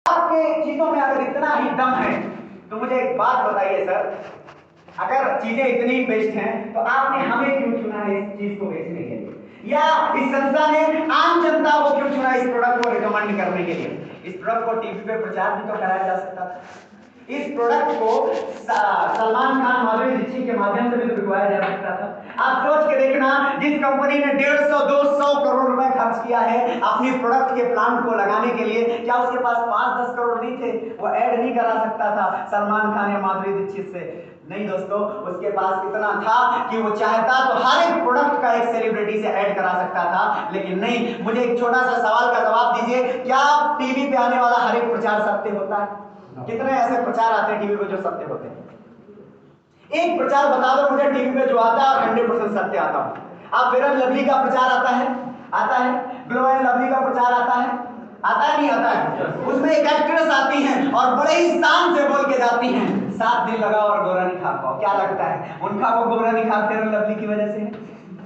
आपके चीजों में अगर इतना ही दम है तो मुझे एक बात बताइए सर, अगर चीजें इतनी बेस्ट हैं तो आपने हमें क्यों चुना है इस चीज को बेचने के लिए, या इस संस्था ने आम जनता को क्यों चुना इस प्रोडक्ट को रिकमेंड करने के लिए? इस प्रोडक्ट को टीवी पे प्रचार भी तो कराया जा सकता था। इस प्रोडक्ट को सलमान खान, माधुरी दीक्षित के माध्यम से भी बिकवाया जा सकता था। आप सोच के देखना, जिस कंपनी ने 150-200 करोड़ रुपए खर्च किया है अपनी प्रोडक्ट के प्लांट को लगाने के लिए, क्या उसके पास 5-10 करोड़ नहीं थे? वो ऐड नहीं करा सकता था सलमान खान या माधुरी दीक्षित से? नहीं दोस्तों, उसके पास इतना था कि वो चाहता तो हर एक प्रोडक्ट का एक सेलिब्रिटी से ऐड करा सकता था, लेकिन नहीं। मुझे एक छोटा सा सवाल का जवाब दीजिए, क्या टीवी पे आने वाला हर एक प्रचार सत्य होता है? कितने ऐसे प्रचार आते हैं टीवी पे जो सत्य होते हैं? एक प्रचार बता दो मुझे टीवी पे जो आता है और 100% सत्य आता हो। आप फेयर एंड लवली का प्रचार आता है? आता है। ग्लो एंड लवली का प्रचार आता है? आता है नहीं आता है? उसमें एक एक्ट्रेस आती हैं और बड़े ही शान से बोल के जाती हैं, 7 दिन लगाओ और गोरा नहीं खा पाओ। क्या लगता है उनका वो गोरा नहीं खा फेयर एंड लवली की वजह से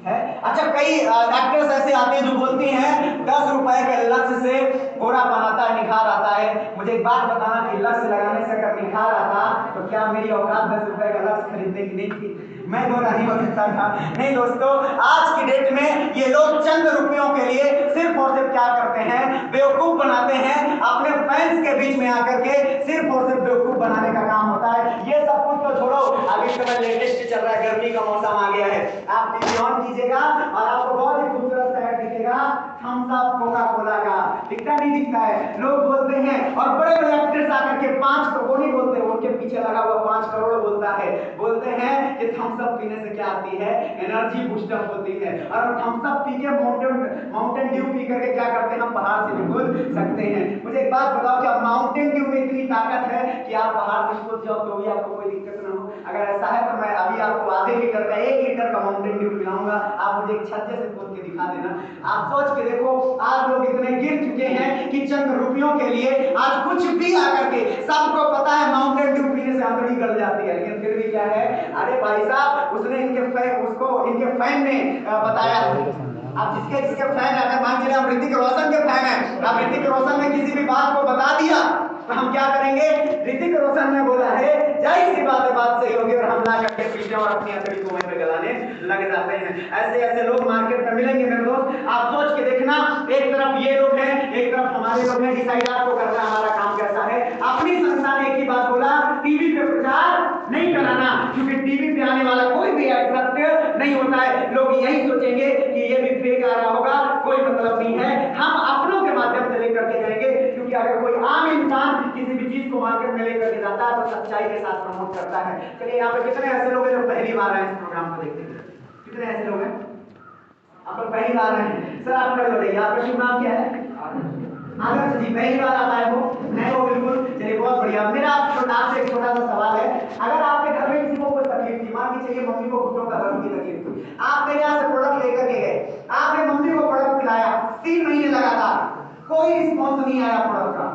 है? अच्छा, कई एक्ट्रेस ऐसे आते हैं जो बोलती हैं 10 रुपए के लक्ष्य से गोरापन आता है, निखार आता है। मुझे एक बात बताना कि लक्ष्य लगाने से अगर निखार आता तो क्या मेरी औकात 10 रुपए का लक्ष्य खरीदने की नहीं थी? मैं गोरा नहीं हो सकता था? नहीं दोस्तों, आज की डेट में ये लोग चंद रुपयों के लिए सिर्फ और सिर्फ क्या करते हैं, बेवकूफ बनाते हैं। अपने फैंस के बीच में आकर के सिर्फ और सिर्फ बेवकूफ बनाने का काम होता है। ये सब कुछ तो छोड़ो, अभी समय लेटेस्ट चल रहा है, गर्मी का मौसम आ गया है। आप टीवी ऑन कीजिएगा और आपको बहुत ही खूबसूरत सा ऐड दिखेगा थम्स अप कोका कोला का। दिखता नहीं दिखता है? लोग बोलते हैं और बड़े बड़े एक्टर्स आकर के 5 करोड़ नहीं बोलते, उनके पीछे लगा हुआ 5 करोड़ बोलता है। बोलते हैं कि थम्स अप पीने से क्या आती है, एनर्जी बूस्ट अप होती है। और थम्स अप पी के माउंटेन ड्यू पी करके क्या करते हैं, हम पहाड़ से भी कूद सकते हैं। मुझे एक बात बताओ, क्या माउंटेन ड्यू में इतनी ताकत है कि आप पहाड़ से कूद जाओ तो भी आपको कोई दिक्कत ना हो? अगर ऐसा है तो मैं अभी आपको आधे लीटर का 1 लीटर का माउंटेन ड्यू पिलाऊंगा, आप मुझे एक छज्जे से कूद के दिखा देना। आप सोच के देखो, आज लोग इतने गिर चुके हैं कि चंद रुपयों के लिए आज कुछ भी आकर के, सबको पता है माउंटेन ड्यू पीने से आंतड़ी गल जाती है, लेकिन फिर भी क्या है, अरे भाई साहब उसने इनके फैन ने बताया। आप जिसके फैन है, अगर मान लीजिए आप ऋतिक रोशन के फैन है, आप ऋतिक रोशन ने किसी भी बात को बता दिया तो हम क्या करेंगे? ऋतिक रोशन ने बोला है, जाहिर सी बात है बात सही होगी, और हम ला करके पीछे और अपनी अंतड़ी कुएं में गलाने लग जाते हैं। ऐसे ऐसे लोग मार्केट में मिलेंगे मेरे दोस्त। आप सोच के देखना, एक तरफ ये लोग हैं, एक तरफ हमारे लोग हैं। डिसाइड आपको करना हमारा काम कैसा है। अपनी संस्था ने एक ही बात बोला, टीवी पे प्रचार नहीं कराना, क्योंकि टीवी पे आने वाला कोई भी ऐड सत्य नहीं होता है। लोग यही सोचेंगे कि ये भी फेक आ रहा होगा, कोई मतलब नहीं है। हम अपनों के माध्यम से लेकर के जाएंगे, क्योंकि अगर कोई आम इंसान किसी भी चीज को मार्केट में लेकर के जाता है तो सच्चाई के साथ प्रमोट करता है। चलिए, यहाँ पे कितने ऐसे लोग हैं जो पहली बार आए इस प्रोग्राम को देखने के लिए? कितने ऐसे लोग हैं? आप लोग पहली बार आए हैं? सर आप खड़े हो जाइए, आपका शुभ नाम क्या है? आदर्श जी, पहली बार आप आए हो? नहीं हो? बिल्कुल, चलिए बहुत बढ़िया। मेरा आपसे एक छोटा सा सवाल है, अगर आपके घर में किसी को कोई तकलीफ थी, मान के चलिए मम्मी को घुटनों का दर्द की तकलीफ थी, आप मेरे यहाँ से प्रोडक्ट लेकर के गए, आपने मम्मी को प्रोडक्ट पिलाया, 3 महीने लगातार कोई रिस्पॉन्स नहीं आया प्रोडक्ट का,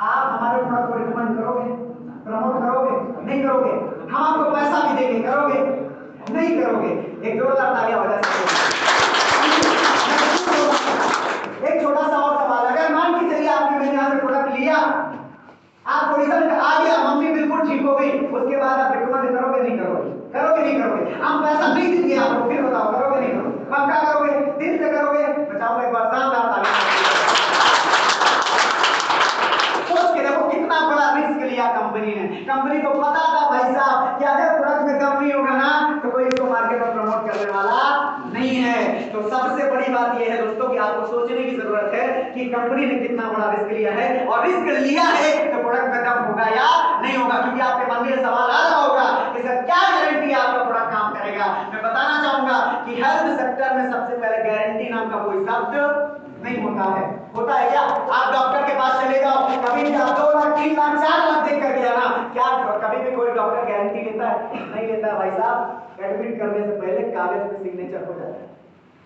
आप हमारे प्रोडक्ट को रिकमेंड करोगे, प्रमोट करोगे? नहीं करोगे। हम आपको पैसा भी देंगे, करोगे? नहीं करोगे। एक जोरदार तालियां हो जाए। एक छोटा सा और सवाल, अगर मान के चलिए आपने मेरे यहाँ से प्रोडक्ट लिया, आपको रिजल्ट आ गया, मम्मी बिल्कुल ठीक हो गई, उसके बाद आप रिकमेंड करोगे? नहीं करोगे? करोगे? नहीं करोगे। हम पैसा नहीं देंगे आपको, फिर बताओ करोगे? नहीं करोगे? पक्का करोगे? दिल से करोगे? बचाओ एक बार शानदार तालियां। सोच के देखो कितना बड़ा रिस्क लिया कंपनी ने। कंपनी को पता था भाई साहब कि अगर प्रोडक्ट में कम नहीं होगा ना तो कोई इसको मार्केट में प्रमोट करने वाला नहीं है। तो सबसे बड़ी बात यह है दोस्तों कि आपको सोचने की जरूरत है कि कंपनी ने कितना बड़ा रिस्क लिया है, और रिस्क लिया है तो प्रोडक्ट में कम होगा या नहीं होगा। क्योंकि आपके मन में सवाल आ रहा होगा कि सर क्या गारंटी आपका प्रोडक्ट काम करेगा? मैं बताना चाहूंगा कि हेल्थ सेक्टर में सबसे पहले गारंटी नाम का कोई शब्द नहीं होता है। होता है क्या? आप डॉक्टर के पास चले जाओ, कभी भी आप 2 लाख 3 लाख 4 लाख देख करके आना, क्या कभी भी कोई डॉक्टर गारंटी लेता है? नहीं लेता भाई साहब। एडमिट करने से पहले कागज पे सिग्नेचर हो जाता है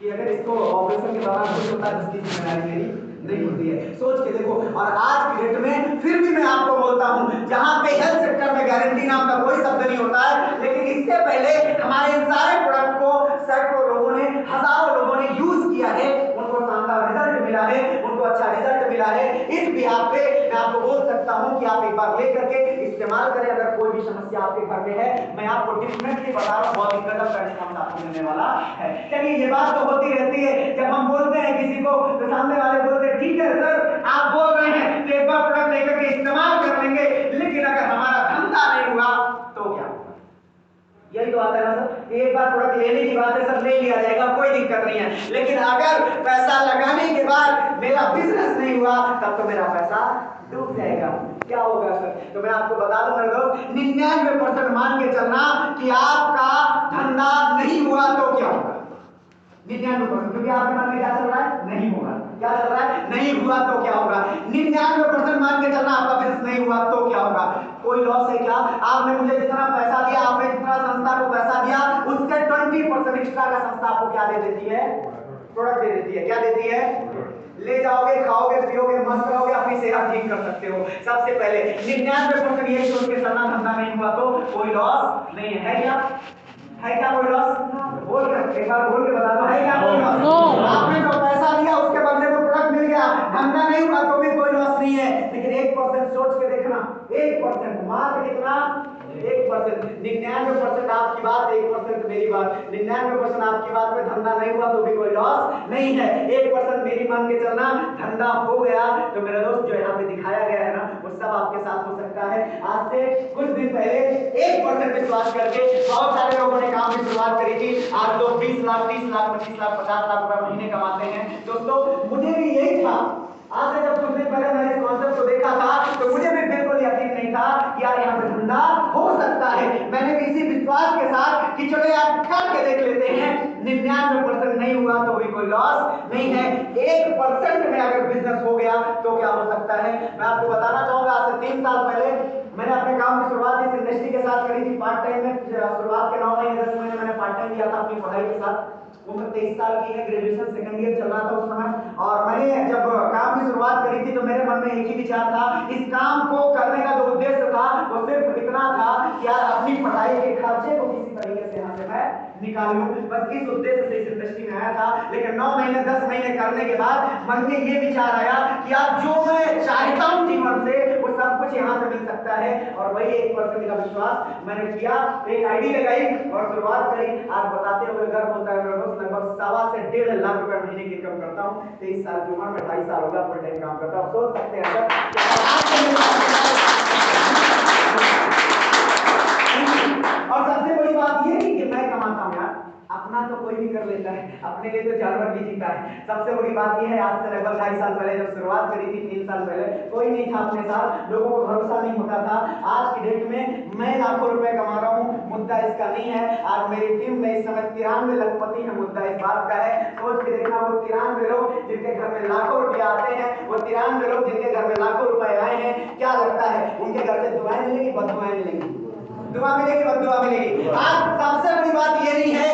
कि अगर इसको ऑपरेशन के दौरान कुछ होता है तो इसकी जिम्मेदारी मेरी नहीं होती है। सोच के देखो। और आज की डेट में फिर भी मैं आपको बोलता हूं, जहां पे हेल्थ सेक्टर में गारंटी नाम का कोई शब्द नहीं होता है, लेकिन इससे पहले हमारे इन सारे प्रोडक्ट को सैकड़ों लोगों ने, हजारों लोगों ने यूज किया है, उनको शानदार रिजल्ट मिला है, उनको अच्छा रिजल्ट मिला है। इस बिहार पे मैं आपको बोल सकता सकता हूं कि आप एक बार ले करके इस्तेमाल करें। अगर कोई भी समस्या आपके घर में है, मैं आपको डेफिनेटली बता रहा हूं, बहुत ही गजब का रिस्पॉन्स आपको मिलने वाला है। चलिए, ये बात तो होती रहती है, जब हम बोलते हैं किसी को तो सामने वाले बोलते हैं ठीक है सर आप बोल रहे हैं तो एक बार प्रोडक्ट लेकर के इस्तेमाल कर लेंगे, लेकिन अगर हमारा धंधा नहीं हुआ तो क्या? यही तो आता है ना सर, एक बार प्रोडक्ट लेने की बात है सर, ले लिया जाएगा, कोई दिक्कत नहीं है, लेकिन अगर पैसा लगाने के बाद मेरा बिजनेस नहीं हुआ तब तो मेरा पैसा डूब जाएगा, क्या होगा सर? तो मैं आपको बता दूं मेरे दोस्त, 99% मान के चलना कि आपका धंधा नहीं हुआ तो क्या होगा? 99%, क्योंकि आपके मन में क्या चल रहा है? नहीं होगा। क्या चल रहा है? नहीं हुआ तो क्या होगा? 99% मान के चलना आपका बिजनेस नहीं हुआ तो क्या होगा? कोई लॉस है क्या? आपने मुझे जितना पैसा दिया, आपने जितना संस्था को पैसा दिया, उससे 20% एक्स्ट्रा का संस्था आपको क्या दे देती है? प्रोडक्ट दे देती है। क्या देती है? ले जाओगे, खाओगे, पियोगे, मस्त रहोगे, अपनी सेहत ठीक कर सकते हो। सबसे पहले 99% यही सोच के चलना, धंधा नहीं हुआ तो कोई लॉस नहीं है क्या? है क्या कोई लॉस? बोल कर एक बार बोल के बता दो, है क्या कोई लॉस? आपने जो पैसा दिया उसके बदले में प्रोडक्ट मिल गया, धंधा नहीं हुआ तो भी कोई लॉस नहीं है। लेकिन 1% सोच के देखना, 1% मात्र कितना? 1%। 99% आपकी बात, 1% मेरी बात। 99% आपकी बात में धंधा नहीं हुआ तो भी कोई लॉस नहीं है। 1% मेरी मान के चलना, धंधा हो गया तो मेरा दोस्त जो यहाँ पे दिखाया गया है ना, वो सब आपके साथ हो सकता है। आज से कुछ दिन पहले 1% विश्वास करके बहुत सारे लोगों ने काम की शुरुआत करी थी। आज लोग 20 लाख, 30 लाख, 25 लाख, 50 लाख रुपए महीने कमाते हैं। दोस्तों, मुझे भी यही था। आज से जब कुछ दिन पहले मैंने इस कॉन्सेप्ट को देखा था तो मुझे भी बिल्कुल यकीन नहीं था कि यार यहाँ पे धंधा हो सकता है। मैंने भी इसी विश्वास के साथ कि चलो यार करके देख लेते हैं। 99% नहीं हुआ तो भी कोई लॉस नहीं है। 1% में अगर बिजनेस हो गया तो क्या हो सकता है? मैं आपको बताना चाहूंगा, आज से 3 साल पहले मैंने अपने काम की शुरुआत इस इंडस्ट्री के साथ करी थी। पार्ट टाइम में शुरुआत के 9 महीने 10 महीने मैंने पार्ट टाइम किया था अपनी पढ़ाई के साथ। उम्र 23 साल की है, ग्रेजुएशन सेकंड ईयर चल रहा था उस समय। और मैंने जब काम की शुरुआत करी थी तो मेरे मन में एक ही विचार था, इस काम को करने का जो उद्देश्य था वो सिर्फ इतना था कि यार अपनी पढ़ाई के खर्चे को किसी तरीके से यहाँ से मैं निकाल लूं। बस इस उद्देश्य से इस इंडस्ट्री में आया था। लेकिन 9 महीने 10 महीने करने के बाद मन में ये विचार आया कि यार जो मैं चाहता हूँ जीवन से वो सब कुछ यहाँ से मिल सकता है। और वही 1% का विश्वास मैंने किया, एक आईडी लगाई और शुरुआत करी। आज बताते हुए गर्व होता है मेरे दोस्त, लगभग 1.25 से 1.5 लाख रुपए महीने की इनकम करता हूँ। 23 साल की उम्र में 28 साल होगा, फुल टाइम काम करता हूँ। सोच सकते हैं और सबसे बड़ी बात ये नहीं कि मैं कमाता हूँ यार, अपना तो कोई भी कर लेता है, अपने लिए तो जानवर भी जीता है। सबसे बड़ी बात यह है, आज से लगभग 2.5 साल पहले जब शुरुआत करी थी, 3 साल पहले कोई नहीं था अपने साथ, लोगों को भरोसा नहीं होता था। आज की डेट में मैं लाखों रुपए कमा रहा हूँ, मुद्दा इसका नहीं है। आज मेरी टीम में इस समय 93 लखपति है, मुद्दा इस बात का है। सोच के देखना, वो 93 लोग जिनके घर में लाखों रुपए आते हैं, वो 93 लोग जिनके घर में लाखों रुपए आए हैं, क्या लगता है उनके घर से दुआएं मिलेंगी, बददुआएं मिलेंगी? दुआ मिलेगी, बददुआ मिलेगी। आज सबसे बड़ी बात ये नहीं है